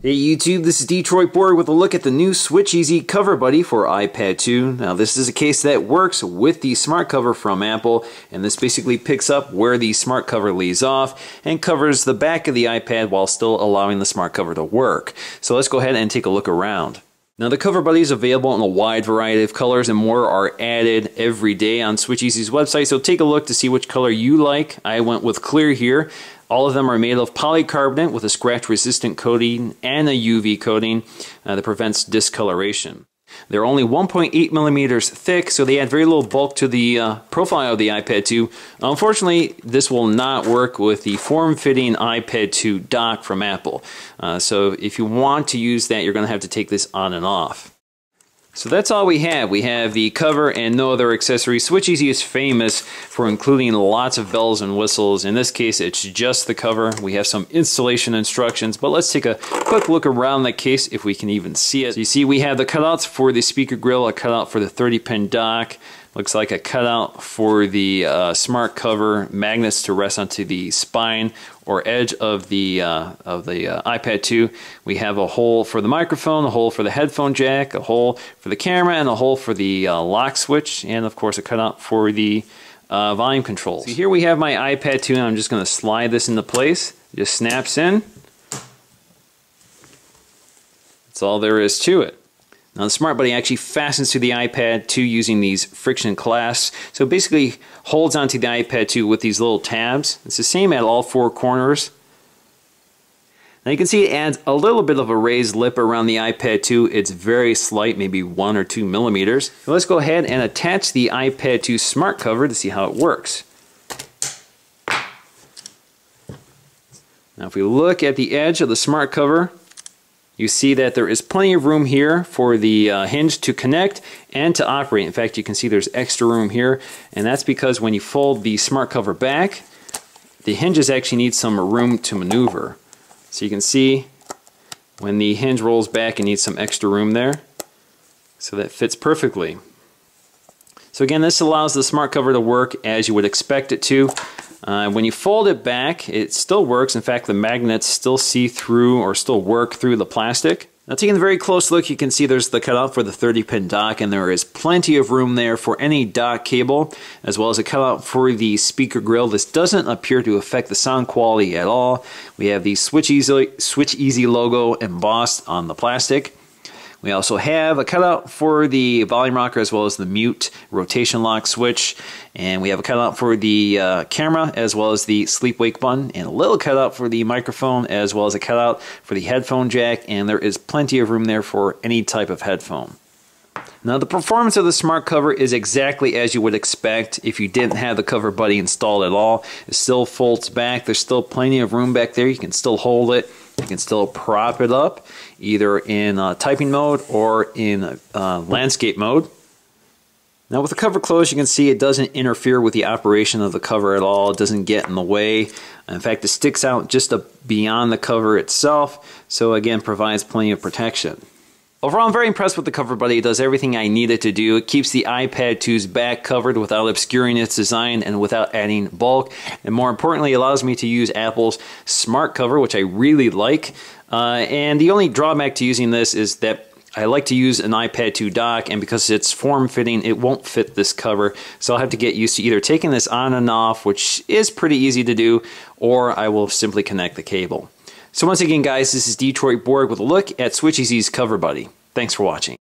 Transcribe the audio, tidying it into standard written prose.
Hey YouTube, this is Detroit Borg with a look at the new SwitchEasy CoverBuddy for iPad 2. Now this is a case that works with the SmartCover from Apple, and this basically picks up where the SmartCover leaves off and covers the back of the iPad while still allowing the SmartCover to work. So let's go ahead and take a look around. Now the CoverBuddy is available in a wide variety of colors, and more are added every day on SwitchEasy's website, so take a look to see which color you like. I went with clear here. All of them are made of polycarbonate with a scratch-resistant coating and a UV coating that prevents discoloration. They're only 1.8 millimeters thick, so they add very little bulk to the profile of the iPad 2. Unfortunately, this will not work with the form-fitting iPad 2 dock from Apple. So if you want to use that, you're going to have to take this on and off. So that's all we have. We have the cover and no other accessories. SwitchEasy is famous for including lots of bells and whistles. In this case, it's just the cover. We have some installation instructions, but let's take a quick look around the case if we can even see it. So you see we have the cutouts for the speaker grill, a cutout for the 30-pin dock. Looks like a cutout for the SmartCover magnets to rest onto the spine or edge of the iPad 2. We have a hole for the microphone, a hole for the headphone jack, a hole for the camera, and a hole for the lock switch, and of course a cutout for the volume controls. So here we have my iPad 2, and I'm just going to slide this into place. It just snaps in. That's all there is to it. Now the SmartBuddy actually fastens to the iPad 2 using these friction clasps. So it basically holds onto the iPad 2 with these little tabs. It's the same at all four corners. Now you can see it adds a little bit of a raised lip around the iPad 2. It's very slight, maybe 1 or 2 millimeters. So let's go ahead and attach the iPad 2 SmartCover to see how it works. Now if we look at the edge of the SmartCover, you see that there is plenty of room here for the hinge to connect and to operate. In fact, you can see there's extra room here, and that's because when you fold the SmartCover back, the hinges actually need some room to maneuver. So you can see when the hinge rolls back, it needs some extra room there. So that fits perfectly. So again, this allows the SmartCover to work as you would expect it to. When you fold it back, it still works. In fact, the magnets still see through or still work through the plastic. Now taking a very close look, you can see there's the cutout for the 30-pin dock, and there is plenty of room there for any dock cable, as well as a cutout for the speaker grill. This doesn't appear to affect the sound quality at all. We have the SwitchEasy logo embossed on the plastic. We also have a cutout for the volume rocker as well as the mute rotation lock switch. And we have a cutout for the camera as well as the sleep-wake button, and a little cutout for the microphone as well as a cutout for the headphone jack, and there is plenty of room there for any type of headphone. Now the performance of the SmartCover is exactly as you would expect if you didn't have the CoverBuddy installed at all. It still folds back. There's still plenty of room back there. You can still hold it. You can still prop it up either in typing mode or in landscape mode. Now with the cover closed, you can see it doesn't interfere with the operation of the cover at all. It doesn't get in the way. In fact, it sticks out just beyond the cover itself, so again provides plenty of protection. Overall, I'm very impressed with the CoverBuddy. It does everything I need it to do. It keeps the iPad 2's back covered without obscuring its design and without adding bulk. And more importantly, it allows me to use Apple's SmartCover, which I really like. And the only drawback to using this is that I like to use an iPad 2 dock, and because it's form-fitting, it won't fit this cover. So I'll have to get used to either taking this on and off, which is pretty easy to do, or I will simply connect the cable. So once again, guys, this is Detroit Borg with a look at SwitchEasy's CoverBuddy. Thanks for watching.